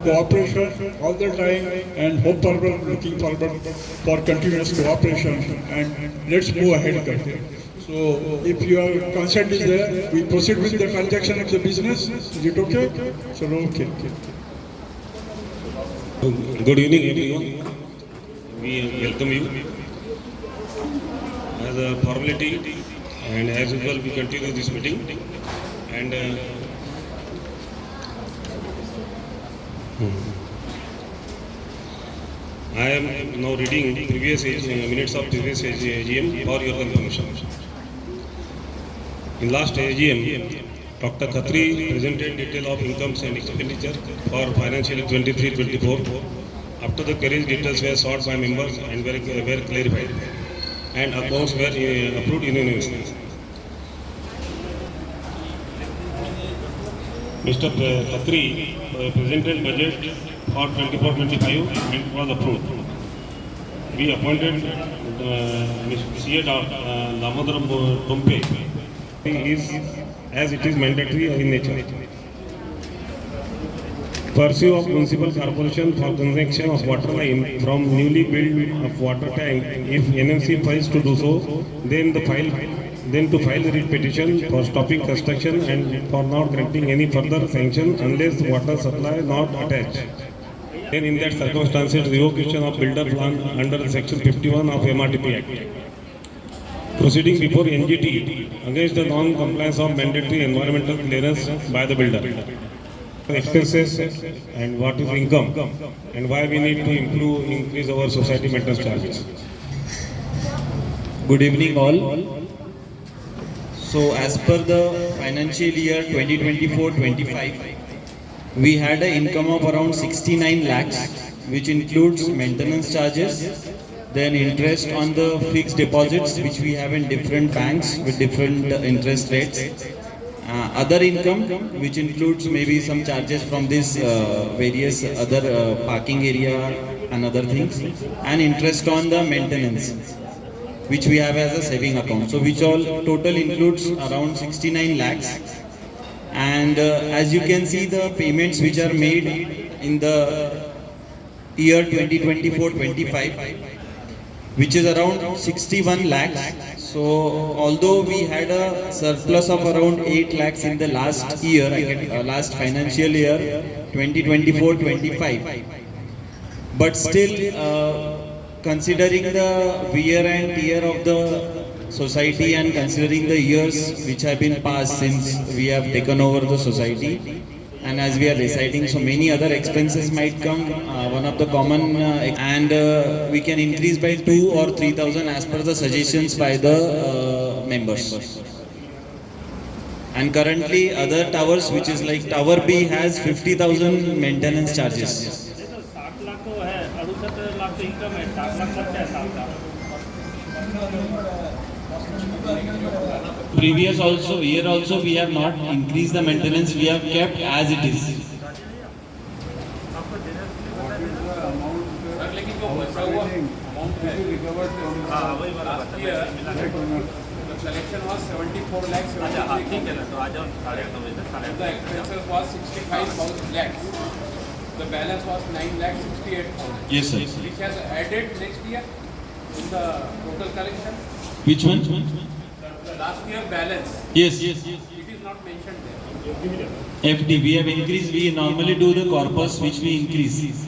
cooperation all the time, and hope forward, looking forward for continuous cooperation, and let's move ahead. Karte. So if your consent is there, we proceed with the transaction of the business. Is it okay? So okay. Good evening, everyone. We welcome you. As a formality, and as usual, we continue this meeting. And I am now reading previous minutes of previous AGM for your confirmation. In last AGM, Dr. Khatri presented detail of incomes and expenditure for financial year 23-24. After the queries, details were sought by members and were clarified, and accounts were approved unanimously. Mr. Khatri presented budget for 24-25 and it was approved. We appointed Mr. C.A. Damodaram Tompe as it is mandatory in nature. Pursuit of municipal corporation for connection of water line from newly built of water tank. If NMC fails to do so, then to file the writ petition for stopping construction and for not granting any further sanction unless water supply not attached. Then in that circumstances, revocation of builder plan under section 51 of MRTP Act. Proceeding before NGT against the non-compliance of mandatory environmental clearance by the builder. Expenses and what is income and why we need to increase our society maintenance charges. Good evening all. So as per the financial year 2024-25, we had an income of around 69 lakhs, which includes maintenance charges, then interest on the fixed deposits which we have in different banks with different interest rates. Other income, which includes maybe some charges from this various other parking area and other things, and interest on the maintenance, which we have as a saving account. So which all total includes around 69 lakhs. And as you can see, the payments which are made in the year 2024-25, which is around 61 lakhs. So although we had a surplus of around 8 lakhs in the last year, last financial year 2024-25, but still considering the wear and tear of the society and considering the years which have been passed since we have taken over the society, and as we are residing, so many other expenses might come. One of the common and we can increase by 2 or 3,000 as per the suggestions by the members. And currently other towers, which is like Tower B, has 50,000 maintenance charges. Previous also, year also, we have not increased the maintenance, we have kept as it is. The collection was 74 lakhs. The expenses was 65 lakhs. The balance was 9 lakhs 68,000. Yes, sir. Which has added next year in the total collection. Which one? The last year balance. Yes. It is not mentioned there. FD, we have increased, we normally do the corpus which we increase.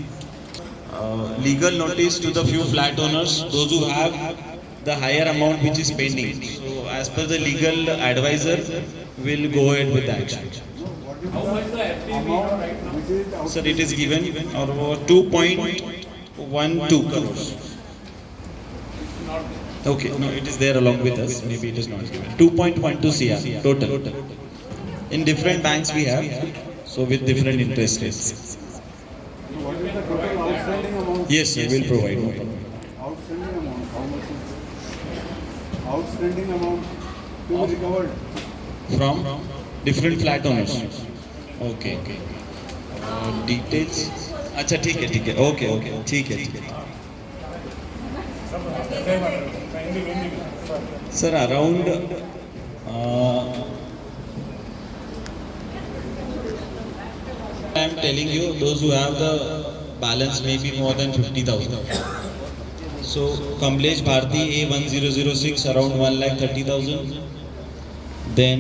Legal notice to the few flat owners, those who have the higher amount which is pending. So as per the legal advisor, we'll go ahead with the action. How much the FD right now? Sir, it is given over 2.12 crores. Okay, no, it is there along with us. Maybe it is not given. 2.12 CR total. In different banks we have, so with different interest rates. What is the total outstanding amount? Yes, sir, we'll provide. No problem. Outstanding amount, how much is outstanding amount to be recovered? From different flat owners. Okay. Details. अच्छा ठीक है. Okay. ठीक है. Sir, around I am telling you, those who have the balance may be more than 50,000. So Kamlesh Bharti A1006 around 1,30,000. Then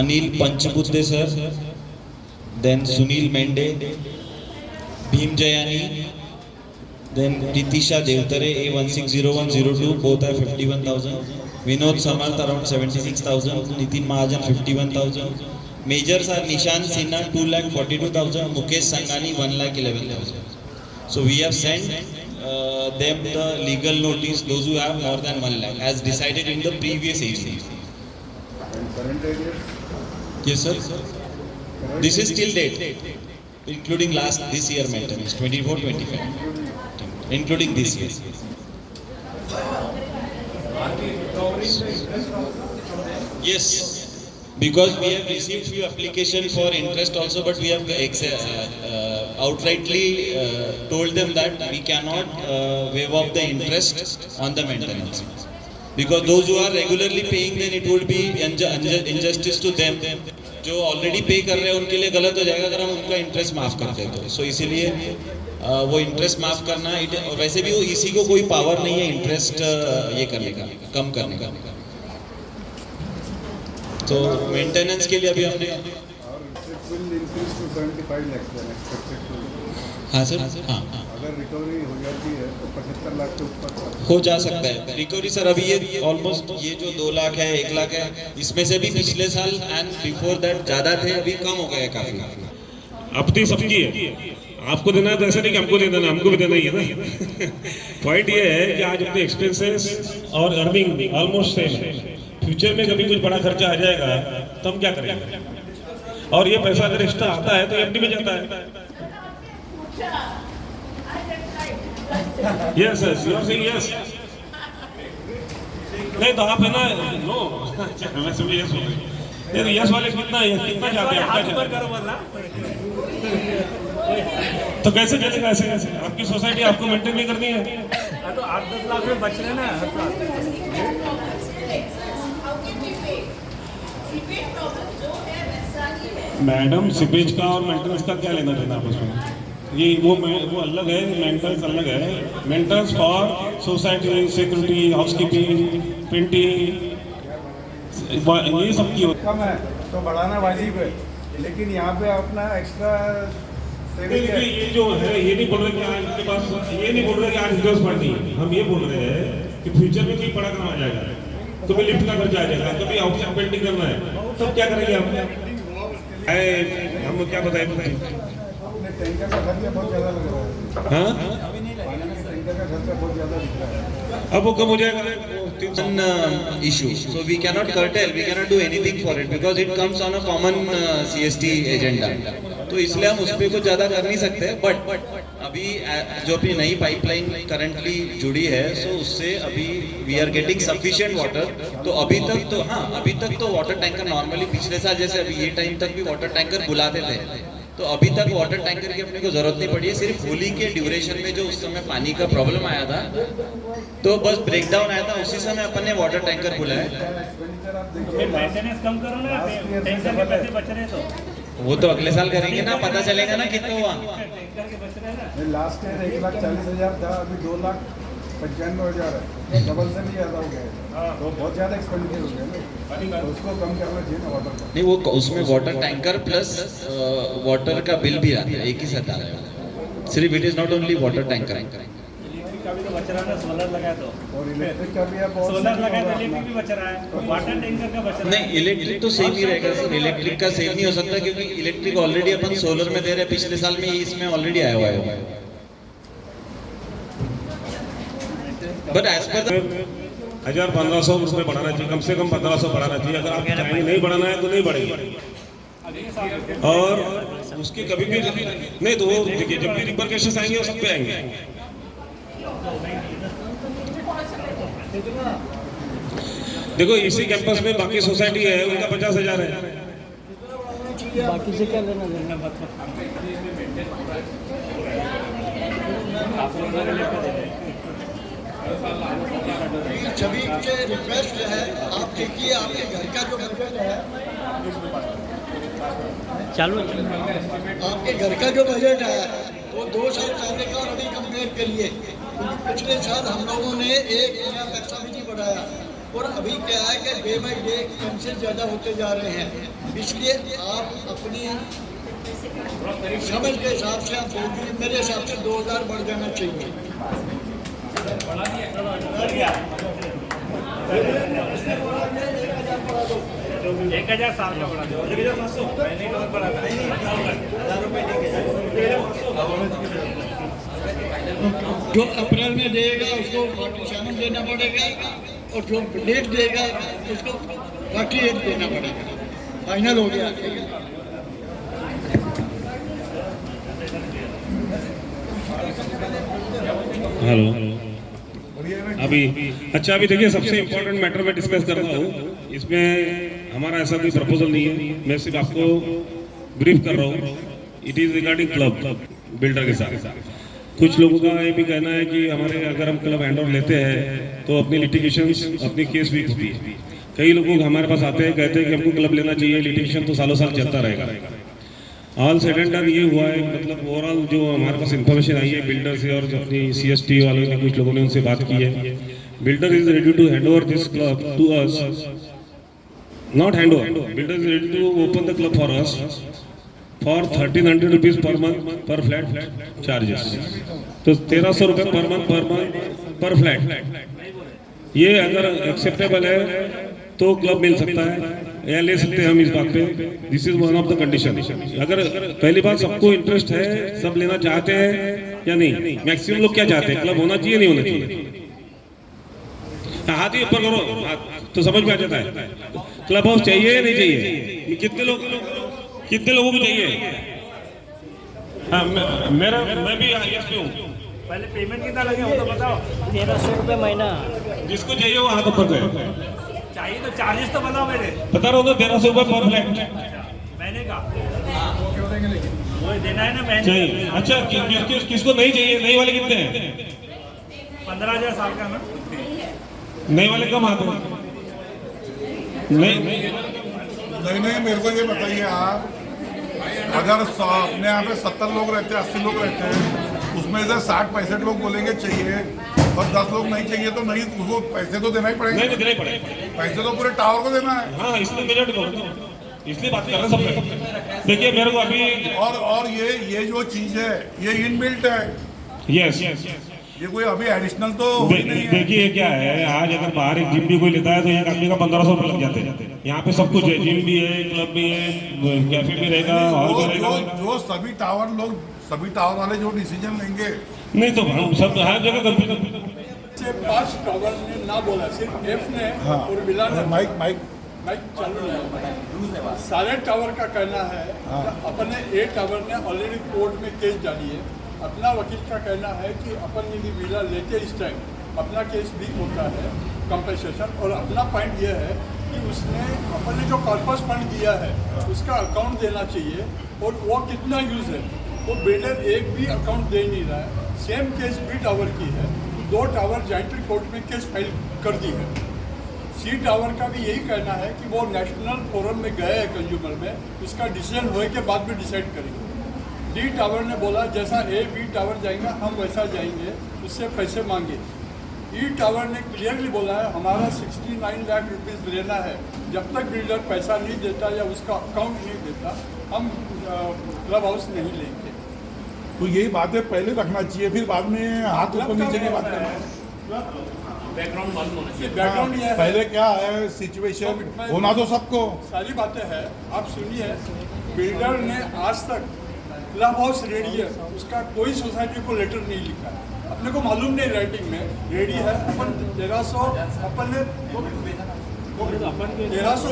Anil Panchbudde sir. Then Sunil Mende, Bhim Jayani. Then Pritisha Devtare A160102, both are 51,000. Vinod Samarth around 76,000. Nitin Mahajan 51,000. Majors are Nishan Sinha 2,42,000. Mukesh Sangani 1,11,000. So we have sent them the legal notice, those who have more than 1 lakh, as decided in the previous AGM. Yes, sir. This is till date, including this year maintenance, 24-25, including this year. Yes, because we have received few applications for interest also, but we have outrightly told them that we cannot waive off the interest on the maintenance. Because those who are regularly paying, then it would be injustice to them. जो already पे कर रहे हैं उनके लिए गलत हो जाएगा अगर हम उनका इंटरेस्ट माफ कर दें तो। सो इसीलिए वो इंटरेस्ट माफ करना, वैसे भी वो इसी को कोई पावर नहीं है इंटरेस्ट ये करने का, कम करने का। तो मेंटेनेंस के लिए अभी हमने हाँ सर, हाँ अगर रिकवरी हो जाती है तो 75 लाख के ऊपर हो जा सकता है रिकवरी सर। अभी ये ऑलमोस्ट ये जो 2 लाख है 1 लाख है, इसमें से भी पिछले साल एंड बिफोर दैट ज्यादा थे, अभी कम हो गए काफी। अपनी सबकी है, आपको देना है तो ऐसा नहीं कि हमको नहीं देना, हमको भी देना ही है ना। पॉइंट ये है कि आज अपने एक्सपेंसेस और अर्निंग ऑलमोस्ट सेम है। फ्यूचर में कभी कुछ बड़ा खर्चा आ जाएगा तो हम क्या करेंगे, और ये पैसा अगर एक्स्ट्रा आता है तो एफडी में जाता है। Yes yes, you are saying yes. नहीं तो आप है ना, नो वैसे भी यस हो गई। नहीं तो यस वाले कितना जाते हैं आपका तो कैसे चलेगा ऐसे कैसे? आपकी सोसाइटी आपको मेंटेन नहीं करनी है तो 8-10 लाख में बच रहे ना हर साल। मैडम, सीपेज का और मेंटेनेंस का क्या लेना देना आपस में? ये वो अलग है, मेंटेनेंस अलग है। Maintenance for society, security, housekeeping, painting, ये सब की कम है तो बढ़ाना वाजिब है, लेकिन यहाँ पे अपना एक्स्ट्रा सेविंग है। ये जो है ये नहीं बोल रहे कि आज के पास, ये नहीं बोल रहे कि आज इंटरेस्ट बढ़ती है। हम ये बोल रहे हैं कि फ्यूचर में कोई बड़ा काम आ जाएगा, कभी लिफ्ट का खर्चा आ जाएगा, कभी आउटसाइड पेंटिंग करना है, तब क्या करेंगे हम? हम क्या बताएं? अपने टैंकर का खर्चा बहुत ज़्यादा लग रहा है। हाँ, पानी के टैंकर का खर्चा बहुत ज़्यादा दिख रहा है। अब वो कम हो जाएगा। Issue. So we cannot curtail, we cannot do anything for it because it comes on a common CST agenda. तो इसलिए हम उस पर कुछ ज़्यादा कर नहीं सकते। बट अभी जो अपनी नई पाइपलाइन करंटली जुड़ी है, सो उससे अभी we are getting sufficient water. तो अभी तक तो हाँ, अभी तक तो वाटर टैंकर नॉर्मली पिछले साल जैसे अभी ये टाइम तक भी वाटर टैंकर बुलाते थे, तो अभी तक वाटर टैंकर की अपने को जरूरत नहीं पड़ी है। सिर्फ होली के ड्यूरेशन में जो उस समय पानी का प्रॉब्लम आया था, तो बस ब्रेकडाउन आया था, उसी समय अपन ने वाटर टैंकर बुलाया। मेंटेनेंस कम करो ना, टैंकर के पैसे बच रहे तो वो तो अगले साल करेंगे ना, पता चलेगा ना कितना हुआ। टैंकर के बच रहे ना। लास्ट ईयर 1,40,000 था, अभी 2,95,000 है, डबल से भी ज़्यादा हो गया है। तो बहुत ज़्यादा एक्सपेंडिचर हो गया ना, तो उसको कम करना चाहिए ना वाटर का। नहीं, वो उसमें वाटर टैंकर प्लस वाटर का बिल भी आता है, एक ही साथ आ रहा है। सिर्फ it is not only water tanker. Electric का भी तो बच रहा है ना, सोलर लगाया तो। और इलेक्ट्रिक का भी अब सोलर लगाया तो इलेक्ट्रिक भी बच रहा है, वाटर टैंकर का बच रहा है। नहीं, इलेक्ट्रिक तो सेम ही रहेगा सर, इलेक्ट्रिक का सेम नहीं हो सकता क्योंकि इलेक्ट्रिक ऑलरेडी अपन सोलर में दे रहे हैं, पिछले साल में इसमें ऑलरेडी आया हुआ है। बट एज पर 1,000-1,500 रुपये बढ़ाना चाहिए, कम से कम 1,500 बढ़ाना चाहिए। अगर आप चाहेंगे नहीं बढ़ाना है तो नहीं बढ़ेगी। और उसके कभी भी नहीं तो वो देखिए, जब भी रिपरकेशंस आएंगे वो सब पे आएंगे। देखो इसी कैंपस में बाकी सोसाइटी है, उनका 50,000 है। बाकी से क्या लेना देना बात सभी से रिक्वेस्ट है, आप देखिए आपके घर का जो बजट है चालू आपके घर का जो बजट है वो 2 साल पहले का और अभी कंपेयर करिए, क्योंकि पिछले साल हम लोगों ने एक नया पैसा भी नहीं बढ़ाया और अभी क्या है कि डे बाई डे एक्सपेंसेस ज़्यादा होते जा रहे हैं, इसलिए आप अपनी समझ के हिसाब से आप बोलिए। मेरे हिसाब से 2000 बढ़ जाना चाहिए। 1000 साल का बढ़ा दो, 1500 महीने का बढ़ा था, 1000 रुपये जो अप्रैल में देगा उसको 47 देना पड़ेगा और जो लेट देगा उसको 48 देना पड़ेगा। फाइनल हो गया। हेलो अभी अच्छा, अभी देखिए सबसे इम्पोर्टेंट मैटर मैं डिस्कस कर रहा हूँ। इसमें हमारा ऐसा कोई प्रपोजल नहीं है, मैं सिर्फ आपको ब्रीफ कर रहा हूँ। It is regarding club builder के साथ। कुछ लोगों का ये भी कहना है कि हमारे अगर हम क्लब हैंड ओवर लेते हैं तो अपनी लिटिगेशंस अपनी केस वीक होती है। कई लोग हमारे पास आते हैं, कहते हैं कि हमको क्लब लेना चाहिए, लिटिगेशन तो सालों साल चलता रहेगा। ऑल सेड एंड डन ये हुआ है, मतलब ओवरऑल जो हमारे पास इन्फॉर्मेशन आई है बिल्डर से और जो अपनी CST वालों ने कुछ लोगों ने उनसे बात की है, builder is ready to hand over this club to us, not hand over, builder is ready to open the club for us for 1300 rupees per month per flat charges. तो 1300 रुपये पर मंथ पर फ्लैट, ये अगर acceptable है तो club मिल सकता है या ले सकते हैं हम इस बात पे। This is one of the condition. अगर पहली बात सबको इंटरेस्ट है, सब लेना चाहते हैं या नहीं, मैक्सिमम लोग क्या चाहते हैं, क्लब होना चाहिए नहीं होना चाहिए? हाथ ही ऊपर करो तो समझ में आ जाता है। क्लब हाउस चाहिए या नहीं चाहिए? कितने लोगों को चाहिए? हाँ, मैं भी यस पे हूँ। पहले पेमेंट कितना लगे वो तो बताओ। 1300 रुपये महीना। जिसको चाहिए वो हाथ ऊपर करे। चाहिए तो चार्जेस तो बताओ मेरे। बता रहा हूँ तो 1300 रुपये पर फ्लैट महीने का वो देना है ना महीने चाहिए। अच्छा, किसको नहीं चाहिए? नई वाले कितने हैं? 15,000 साल का ना। नए वाले कम आते हैं? नहीं, मेरे को ये बताइए आप, अगर अपने यहाँ पे 70 लोग रहते हैं, 80 लोग रहते हैं, उसमें से 60-65 लोग बोलेंगे चाहिए और 10 लोग नहीं चाहिए तो नहीं, उसको पैसे तो देना ही पड़ेगा। नहीं देना ही पड़ेगा। पैसे तो पूरे टावर को देना है। हाँ, इसलिए मेजर इसलिए बात कर रहे हैं सब। देखिए मेरे को अभी और ये जो चीज है ये इनबिल्ट है। यस, ये कोई अभी एडिशनल तो नहीं है। देखिए क्या है, आज अगर बाहर एक जिम भी कोई लेता है तो एक आदमी का 1500 रुपये लग जाते हैं। यहाँ पे सब कुछ है, जिम भी है, क्लब भी है, कैफे भी रहेगा, हॉल भी रहेगा। जो सभी टावर वाले जो डिसीजन लेंगे, नहीं तो हम सब हर जगह कंप्यूटर से 5 टावर ने ना बोला, सिर्फ F ने और मिला ने माइक चालू नहीं। सारे टावर का कहना है अपने A टावर ने ऑलरेडी कोर्ट में केस डाली है। अपना वकील का कहना है कि अपन यदि विला लेते इस टाइम अपना केस भी होता है कंपनसेशन। और अपना पॉइंट ये है कि उसने अपन ने जो कॉर्पस फंड दिया है उसका अकाउंट देना चाहिए और वो कितना यूज़ है। वो बिल्डर एक भी अकाउंट दे नहीं रहा है। सेम केस B टावर की है, 2 टावर जॉइंट कोर्ट में केस फाइल कर दी है। C टावर का भी यही कहना है कि वो नेशनल फोरम में गए हैं कंज्यूमर में, उसका डिसीजन होने के बाद में डिसाइड करेंगे। D टावर ने बोला जैसा A B टावर जाएंगे हम वैसा जाएंगे, उससे पैसे मांगे। E टावर ने क्लियरली बोला है हमारा 69 लाख रुपीज़ लेना है, जब तक बिल्डर पैसा नहीं देता या उसका अकाउंट नहीं देता हम क्लब हाउस नहीं लेंगे। तो यही बातें पहले रखना चाहिए, फिर बाद में हाथ ऊपर नीचे की बात करना। बैकग्राउंड ये है, पहले क्या है सिचुएशन होना तो सबको। सारी बातें हैं, आप सुनिए। बिल्डर ने आज तक क्लब हाउस रेडी है, उसका कोई सोसाइटी को लेटर नहीं लिखा है। अपने को मालूम नहीं राइटिंग में रेडी है। अपन 1300 अपन ने 1300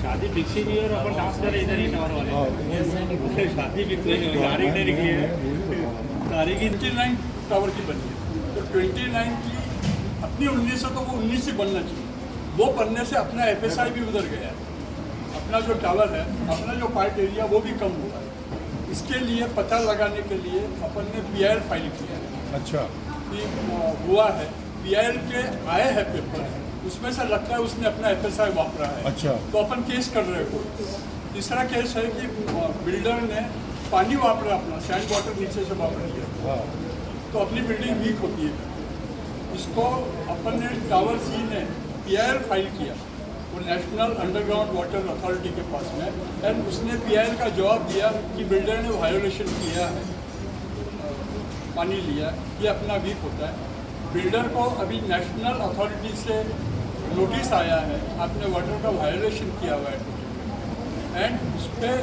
शादी फिक्स ही नहीं है और अपन डांस कर रहे इधर ही टावर वाले। शादी फिक्स नहीं है, तारीख नहीं लिखी है। तारीख 29 टावर की बनी है तो 29 की अपनी 19 से तो वो 19 से बनना चाहिए। वो बनने से अपना FSI भी उधर गया है, अपना जो टावर है, अपना जो पार्ट एरिया वो भी कम हुआ है। इसके लिए पता लगाने के लिए अपन ने PIL फाइल किया है। अच्छा कि हुआ है, PIL के आए हैं पेपर, उसमें से लगता है उसने अपना FSI वापरा है। अच्छा। तो अपन केस कर रहे हो। तीसरा केस है कि बिल्डर ने पानी वापरा अपना, सैंड वाटर नीचे से वापर किया, तो अपनी बिल्डिंग वीक होती है। इसको अपन ने टावर सी ने PIL फाइल किया, वो नेशनल अंडरग्राउंड वाटर अथॉरिटी के पास में, एंड उसने PIL का जवाब दिया कि बिल्डर ने वायोलेशन किया है, पानी लिया, ये अपना वीक होता है। बिल्डर को अभी नेशनल अथॉरिटी से नोटिस आया है, आपने वाटर का वायोलेशन किया हुआ है, एंड उस पर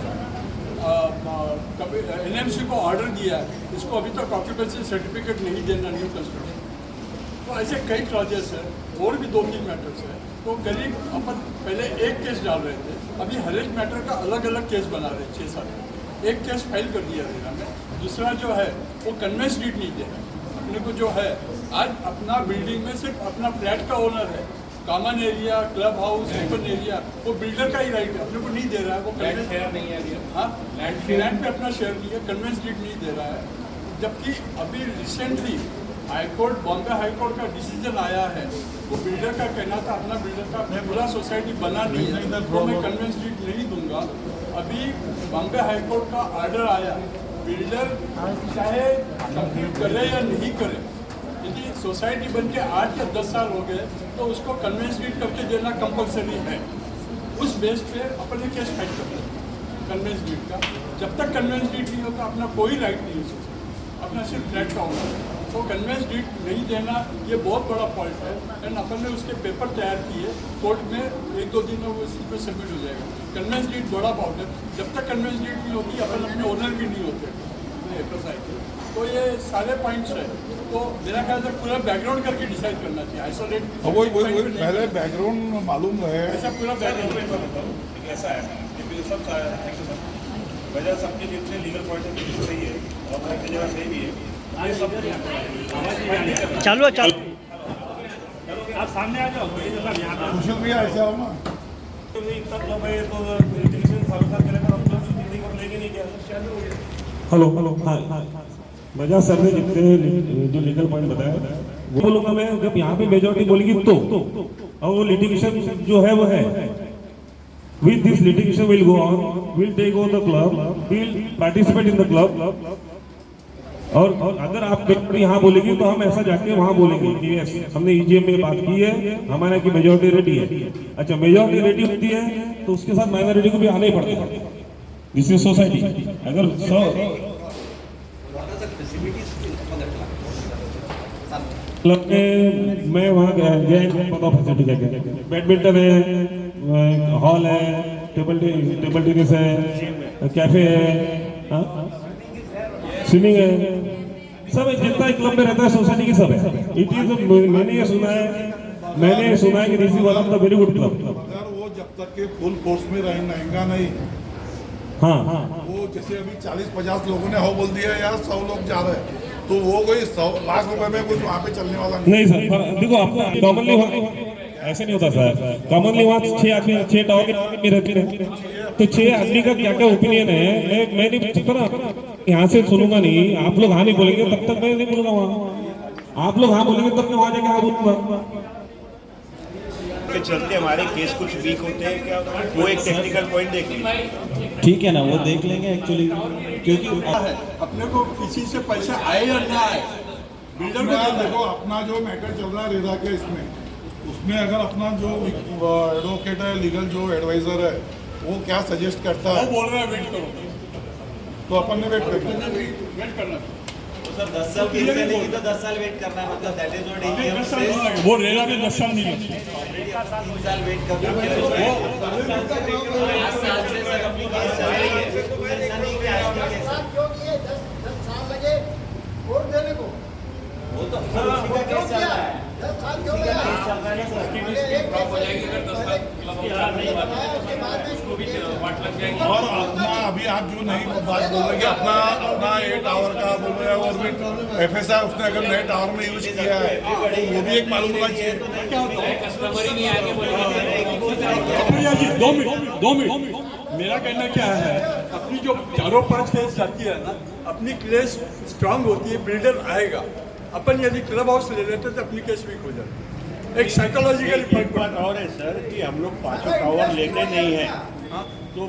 NMC को ऑर्डर दिया है, इसको अभी तक ऑक्यूपेंसी सर्टिफिकेट नहीं देना न्यू कंस्ट्रक्शन। तो ऐसे कई क्लॉजेस है, और भी 2-3 मैटर्स है। तो करीब अपन पहले एक केस डाल रहे थे, अभी हर एक मैटर का अलग अलग केस बना रहे 6-7। एक केस फाइल कर दिया रेरा में, दूसरा जो है वो कन्वेंस डीड नहीं दे रहा अपने को। जो है आज अपना बिल्डिंग में सिर्फ अपना फ्लैट का ओनर है, common area, club house, open area वो बिल्डर का ही राइट है, अपने को नहीं दे रहा है। वो लैंड शेयर नहीं है अभी। हाँ, लैंड पे अपना शेयर नहीं है, कन्वेंस डीड नहीं दे रहा है। जबकि अभी रिसेंटली हाईकोर्ट, बॉम्बे हाईकोर्ट का डिसीजन आया है, वो बिल्डर का कहना था अपना बिल्डर का पूरा सोसाइटी बना नहीं है तो मैं कन्वेंस डीड नहीं दूंगा। अभी बॉम्बे हाईकोर्ट का ऑर्डर आया, बिल्डर चाहे कंप्लीट करे या नहीं करे, यदि सोसाइटी बन के 8 या 10 साल हो गए तो उसको कन्वेंस डीड करके देना कंपलसरी है। उस बेस पे अपन ने केस फाइल कर दिया कन्वेंस डीड का। जब तक कन्वेंस डीड नहीं होता अपना कोई राइट नहीं हो सकता, अपना सिर्फ फ्लैट का होना है। तो कन्वेंस डीड नहीं देना ये बहुत बड़ा फॉल्ट है, एंड अपन ने उसके पेपर तैयार किए, कोर्ट में 1-2 दिन में वो इसी पे सबमिट हो जाएगा। कन्वेंस डीड बड़ा फॉल्ट है, जब तक कन्वेंस डीड नहीं होती अपन अपने ओनर भी नहीं होते FSI के। तो ये सारे पॉइंट्स है, तो मेरा ख्याल से पूरा बैकग्राउंड करके डिसाइड करना चाहिए, आइसोलेट। वो पहले बैकग्राउंड मालूम है। ऐसा पूरा बैकग्राउंड ऐसा है कि सब वजह सबके जितने लीगल पॉइंट ऑफ व्यू सही है और हर जगह सही भी है। चालू आप सामने आ जाओ, यहाँ पे कुशल भैया ऐसे आओ ना। हेलो हाँ, बजाज सर ने जितने जो लीगल पॉइंट बताया वो बोलूँगा मैं। जब यहाँ पे मेजोरिटी बोलेगी तो, और वो लिटिगेशन जो है वो है, with this litigation will go on, we'll take over the club, we'll participate in the club, और अगर आप यहाँ बोलेगी तो हम ऐसा जाके वहाँ बोलेंगे कि यस हमने EGM में बात की है, हमारा की मेजोरिटी रेडी है। अच्छा, मेजोरिटी रेडी होती है तो उसके साथ माइनॉरिटी को भी आना ही पड़ेगा। This is society. अगर क्लब में मैं वहाँ गया, पता फैसिलिटी क्या क्या, बैडमिंटन है, हॉल है, टेबल टेनिस है, कैफे है, स्विमिंग है, सब जितना क्लब में रहता है सोसाइटी की सब है। इट इज मैंने सुना है कि this is one of the very good club. अगर वो जब तक के फुल फोर्स में रहेगा नहीं, हाँ, वो जैसे अभी 40-50 लोगों ने हो बोल दिया यार 100 लोग जा रहे हैं, तो वो कोई 100 लाख रुपए में कुछ वहाँ पे चलने वाला नहीं सर। देखो आपका कॉमनली ऐसे नहीं होता सर, कॉमनली वहाँ 6 आदमी 6 टावर के रहते हैं, तो 6 आदमी का क्या क्या ओपिनियन है मैं नहीं पूछ सकता ना, यहाँ से सुनूंगा नहीं। आप लोग हाँ नहीं बोलेंगे तब तक मैं नहीं बोलूंगा वहाँ, आप लोग हाँ बोलेंगे तब मैं वहाँ जाके हाँ बोलूंगा। के चलते हमारे केस कुछ वीक होते हैं क्या, वो एक टेक्निकल पॉइंट देख लीजिए। ठीक है ना, वो देख लेंगे एक्चुअली, क्योंकि अपने को किसी से पैसा आए या ना आए, बिल्डर को देखो अपना जो मैटर चल रहा है रेरा के उसमें अगर अपना जो एडवोकेट है, लीगल जो एडवाइजर है, वो क्या सजेस्ट करता वो है, बोल रहा है वेट करो, तो अपन ने वेट करना है। वेट करना। सर 10 साल केस चलेगी तो 10 साल वेट करना है, मतलब दैट इज व्हाट नहीं, 10 साल नहीं लगेगा। वो रेरा में 10 साल नहीं लगेगा, 3 साल वेट करना है। 5 साल से सर अपनी केस चल रही है, ऐसा नहीं कि आज का केस है। 10 साल लगे वोट देने को, वो तो सर उसी का केस चल रहा है, 10 साल क्यों उसी का केस चल रहा है ना सर। ड्रॉप हो जाएगी अगर 10 साल क्लब नहीं बना, उसको भी वाट लग जाएगी। और अपना अभी आप जो नहीं बात बोल रहे कि अपना ये टावर का बोल रहे हैं, और भी FSI उसने अगर नए टावर में यूज किया है तो वो भी एक मालूम होना चाहिए। क्या होता है कस्टमर ही नहीं आके बोलेंगे। कपिलिया जी 2 मिनट। मेरा कहना क्या है, अपनी जो 4-5 केस जाती है ना, अपनी केस स्ट्रांग होती है, बिल्डर आएगा। अपन यदि क्लब हाउस ले लेते तो अपनी केस वीक हो जाती है। एक साइकोलॉजिकल एक इफेक्ट बात और है सर कि हम लोग पांचों टावर लेते नहीं है, तो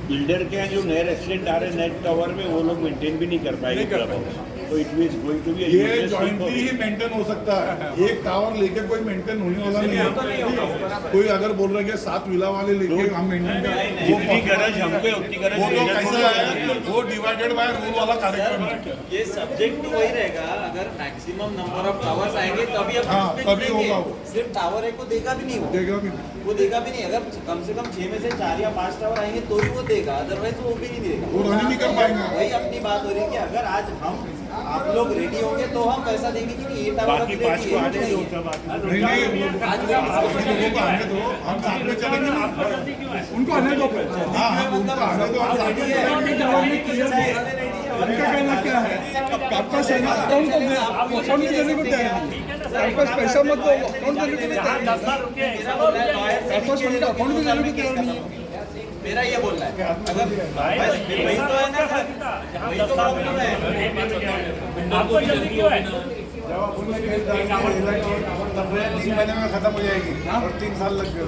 बिल्डर के यहाँ जो नए रेसिडेंट आ रहे हैं नेट टावर में वो लोग मेंटेन भी नहीं कर पाएंगे क्लब हाउस, तो it means going to be ये जॉइंटली ही मेंटेन हो सकता है। एक टावर लेके कोई मेंटेन होने वाला नहीं है। कोई अगर बोल रहा है कि 7 विला वाले लेके हम मेंटेन कर, जितनी गरज हमको उतनी गरज वो तो बिल्डर को कैसा नहीं है, वो डिवाइडेड बाय रूल वाला कार्यक्रम है। ये सब्जेक्ट तो वही रहेगा, अगर मैक्सिमम नंबर ऑफ टावर्स आएंगे तभी अब हाँ, उसमें तभी जुड़ेंगे। होगा वो। सिर्फ टावर एक को देगा भी नहीं देगा भी वो देगा भी नहीं। अगर कम से कम 6 में से 4 या 5 टावर आएंगे तो ही वो देगा, अदरवाइज वो भी नहीं देगा। वो रन ही नहीं कर पाएंगे। वही अपनी बात हो रही है कि अगर आज हम आप लोग रेडी होंगे तो हम पैसा देंगे कि नहीं, ये टावर बाकी अभी पांच ready को है, आने नहीं दो है। सब आके नहीं आज लोगों को आने दो, हम साथ में चलेंगे ना। उनको आने दो हाँ हाँ उनको आने दो, हम साथ में चलेंगे। उनका कहना क्या है, आपका अकाउंट अकाउंट में देने को तैयार नहीं, आपके पास पैसा मत दो, अकाउंट देने को तैयार नहीं, 10 साल रुके हैं, सब हो गया। आपके पास उनका अकाउंट में देने को तैयार नहीं है। मेरा ये बोलना है, अगर भाई, बस एक वही साल तो है ना का सर, फर्क था, जहाँ वही 10 तो साल प्रॉब्लम है। आपको जल्दी क्यों है? जब अपन ने केस डाल दिया, तब 3 महीने में खत्म हो जाएगी और 3 साल लग गए।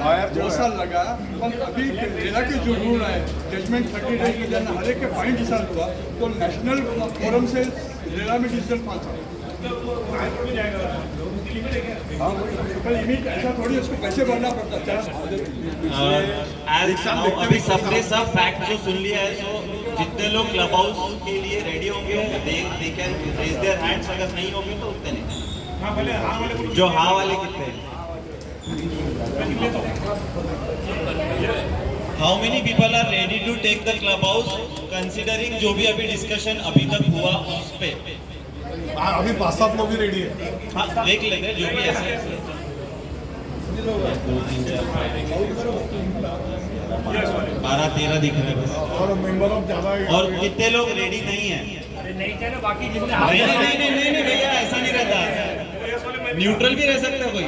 लॉयर 2 साल लगा, पर अभी रेरा के जो रूल है, जजमेंट 30 डेज में जाना, हर एक के पॉइंट डिसाइड हुआ, तो नेशनल फोरम से रेरा में डिसीजन पास हुआ। हाँ, पर लिमिट ऐसा थोड़ी, उसको पैसे भरना पड़ता है। अभी सबने सब फैक्ट जो सुन लिया है, सो जितने लोग क्लब हाउस के लिए रेडी होंगे they can raise their hands, अगर नहीं होंगे तो उतने नहीं। जो हाँ वाले कितने हैं? How many people are ready to take the club house considering जो भी अभी डिस्कशन अभी तक हुआ उस पे? हाँ, अभी 5-7 लोग ही रेडी है। हाँ, देख लेते हैं जो भी ऐसे 12-13 दिख रहे हैं बस। और मेंबर ऑफ ज्यादा है। और कितने लोग रेडी नहीं है? अरे नहीं चले, बाकी जितने नहीं भैया, ऐसा नहीं रहता, न्यूट्रल भी रह सकता है कोई।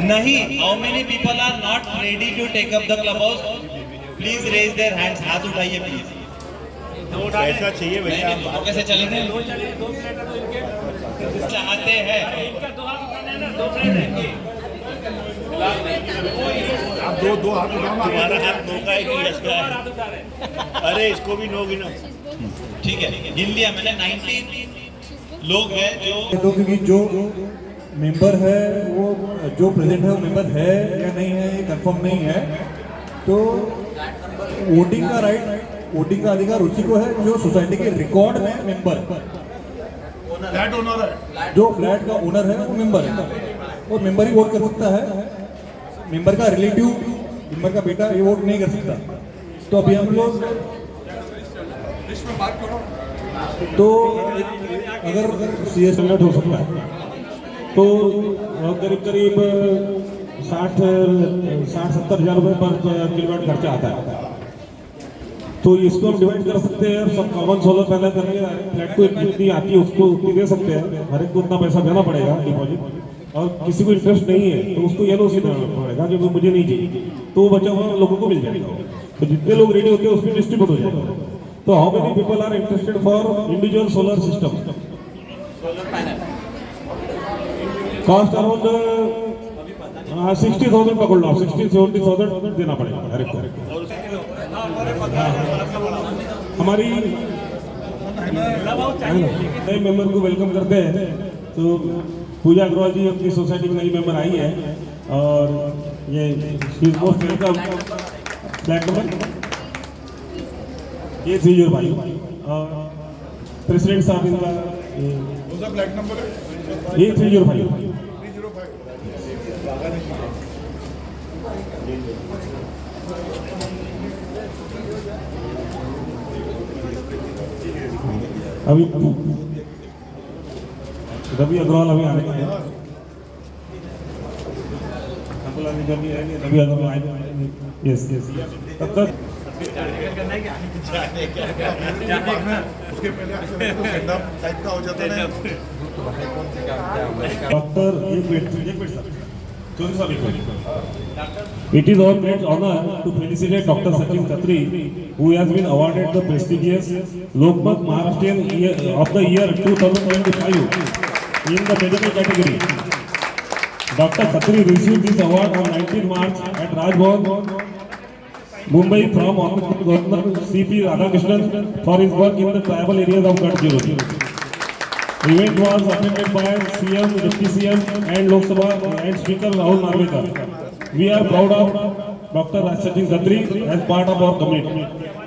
नहीं, how many people are not ready to take up the club house? Please raise their hands, हाथ उठाइए प्लीज। पैसा चाहिए भैया। तो कैसे चलेंगे? 2 चले, 2 प्लेट है तो इनके चाहते हैं इनका 2 हाथ उठाना है ना, 2 प्लेट है। आप दो हाथ उठाओ। तुम्हारा हाथ नो का है कि यस का हाथ उठा रहे हैं। है? अरे इसको भी नो गिनो। ठीक है, गिन लिया मैंने। 19 लोग हैं जो तो क्योंकि जो मेंबर है वो जो प्रेजेंट है वो मेंबर है या नहीं है ये कंफर्म नहीं है, तो वोटिंग का राइट, वोटिंग का अधिकार उसी को है जो सोसाइटी के रिकॉर्ड में मेंबर, फ्लैट ओनर है। जो फ्लैट का ओनर है वो मेंबर है, वो मेंबर ही वोट कर सकता है। मेंबर का रिलेटिव, मेंबर का बेटा ये वोट नहीं कर सकता। तो अभी हम लोग लिस्ट में बात करो। तो अगर CS अलर्ट हो सकता है तो करीब करीब 60-70 हज़ार रुपये पर किलोवाट खर्चा आता है। तो इसको हम डिवाइड कर सकते हैं, सब कॉमन सोलर पैनल करके फ्लैट को इतनी आती है उसको उतनी दे सकते हैं, हर एक को उतना पैसा देना पड़ेगा डिपॉजिट। और किसी को इंटरेस्ट नहीं है तो उसको LOC देना पड़ेगा कि वो मुझे नहीं चाहिए, तो वो बचा हुआ लोगों को मिल जाएगा। तो जितने लोग रेडी होते हैं उसमें डिस्ट्रीब्यूट हो जाएगा। तो how many people are interested for individual solar system? Solar panel cost around 60,000 पकड़ लो, 60-70,000 देना पड़ेगा हर एक को। हमारी नए मेंबर को वेलकम करते हैं। तो पूजा अग्रवाल जी अपनी सोसाइटी में नई मेंबर आई है और ये मोस्ट वेलकम। फ्लैट नंबर ये 305 और प्रेसिडेंट साहब इनका कौन सा फ्लैट नंबर है? ये 305। 305। अभी रवि अग्रवाल अभी आने का है। रवि अग्रवाल आए। यस तब तक उसके पहले तो सेटअप टाइप का हो जाता है। Doctor It is our great honor to felicitate Dr. Sachin Khatri, who has been awarded the prestigious Lokmat Maharashtrian of the Year 2025 in the medical category. Dr. Khatri received this award on 19 March at Raj Bhavan, Mumbai from Honorable Governor C.P. Radhakrishnan for his work in the tribal areas of Gadchiroli. The event was attended by CM, Deputy CM and Lok Sabha and Speaker Rahul Narvekar. We are proud of Dr. Raj Sachin Khatri as part of our community.